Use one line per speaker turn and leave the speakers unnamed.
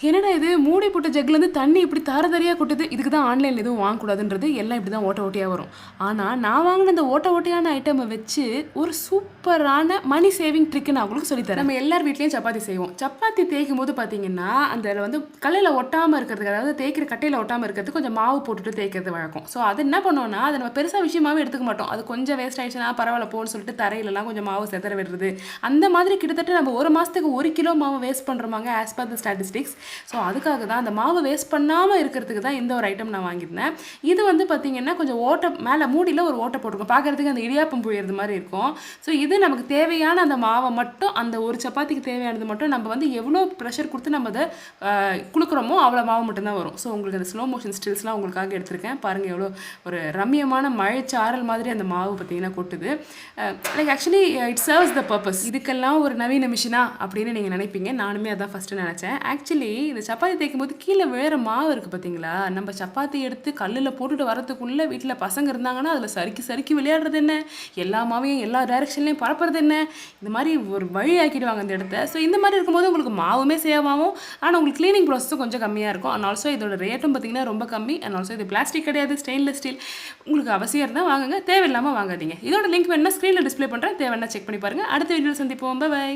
என்னடா இது மூடி போட்ட ஜக்லேருந்து தண்ணி இப்படி தாரதாரியாக கொட்டுது. இதுக்கு தான் ஆன்லைனில் எதுவும் வாங்கக்கூடாதுன்றது. எல்லாம் இப்படி தான் ஓட்ட ஓட்டையாக வரும். ஆனால் நான் வாங்கின இந்த ஓட்ட ஓட்டையான ஐட்டமை வச்சு ஒரு சூப்பரான மணி சேவிங் ட்ரிக்கு நான் உங்களுக்கு சொல்லித்தரேன். நம்ம எல்லார் வீட்லேயும் சப்பாத்தி செய்வோம். சப்பாத்தி தேய்க்கும் போது பார்த்தீங்கன்னா அதில் வந்து கல்லில் ஒட்டாமல் இருக்கிறதுக்கு, அதாவது தேய்க்கிற கட்டையில் ஒட்டாமல் இருக்கிறதுக்கு கொஞ்சம் மாவு போட்டுட்டு தேய்க்கிறது வழக்கம். ஸோ அது என்ன பண்ணுவோம்னா, அதை நம்ம பெருசாக விஷயமாவே எடுத்துக்க மாட்டோம். அது கொஞ்சம் வேஸ்ட் ஆயிடுச்சுன்னா பரவாயில்ல போன்னு சொல்லிட்டு தரையிலலாம் கொஞ்சம் மாவு செதற விடுறது. அந்த மாதிரி கிட்டத்தட்ட நம்ம ஒரு மாதத்துக்கு 1 கிலோ மாவு வேஸ்ட் பண்ணுறோமாங்க as per the statistics. So அதுக்காக தான் அந்த மாவு வேஸ்ட் பண்ணாமல் இருக்கிறதுக்கு தான் இந்த ஒரு ஐட்டம் நான் வாங்கியிருந்தேன். இது வந்து பார்த்திங்கன்னா கொஞ்சம் ஓட்டை மேலே மூடியில் ஒரு ஓட்டை போட்டிருக்கோம். பார்க்குறதுக்கு அந்த இடியாப்பம் புழியறது மாதிரி இருக்கும். ஸோ இது நமக்கு தேவையான அந்த மாவை மட்டும், அந்த ஒரு சப்பாத்திக்கு தேவையானது மட்டும் நம்ம வந்து எவ்வளோ ப்ரெஷர் கொடுத்து நம்ம அதை குளுக்குறோமோ அவ்வளோ மாவு மட்டும்தான் வரும். ஸோ உங்களுக்கு அந்த ஸ்லோ மோஷன் ஸ்டில்ஸ்லாம் உங்களுக்காக எடுத்திருக்கேன். பாருங்கள் எவ்வளோ ஒரு ரம்மியமான மழைச்சாரல் மாதிரி அந்த மாவு பார்த்திங்கன்னா கொட்டுது. Like actually it serves the purpose. இதுக்கெல்லாம் ஒரு நவீன மிஷினா அப்படின்னு நீங்கள் நினைப்பீங்க. நானுமே அதான் ஃபஸ்ட்டு நினச்சேன். ஆக்சுவலி இந்த சப்பாத்தி தேய்க்கும் போது கீழே வேற மாவு இருக்குது பார்த்தீங்களா, நம்ம சப்பாத்தி எடுத்து கல்லில் போட்டுட்டு வரதுக்குள்ளே வீட்டில் பசங்க இருந்தாங்கன்னா அதில் சறுக்கி சறுக்கி விளையாடுறது என்ன, எல்லா மாவையும் எல்லா டைரெக்ஷன்லையும் பரப்புறது என்ன, இந்த மாதிரி ஒரு வழி ஆக்கிடுவாங்க அந்த இடத்த. ஸோ இந்த மாதிரி இருக்கும்போது உங்களுக்கு மாவுமே சேவ் ஆகும், ஆனால் உங்களுக்கு க்ளீனிங் ப்ராசஸும் கொஞ்சம் கம்மியாக இருக்கும். அண்ட் ஆல்சோ இதோட ரேட்டும் பார்த்தீங்கன்னா ரொம்ப கம்மி. அண்ட் ஆல்சோ இது பிளாஸ்டிக் கிடையாது, ஸ்டெயின்லெஸ் ஸ்டீல். உங்களுக்கு அவசியம் இருந்தால் வாங்குங்க, தேவையில்லாமல் வாங்காதீங்க. இதோட லிங்க் வேணுன்னா ஸ்க்ரீனில் டிஸ்பிளே பண்ணுறேன், தேவைன்னா செக் பண்ணி பாருங்கள். அடுத்த வீடியோவில் சந்திப்போம். பை.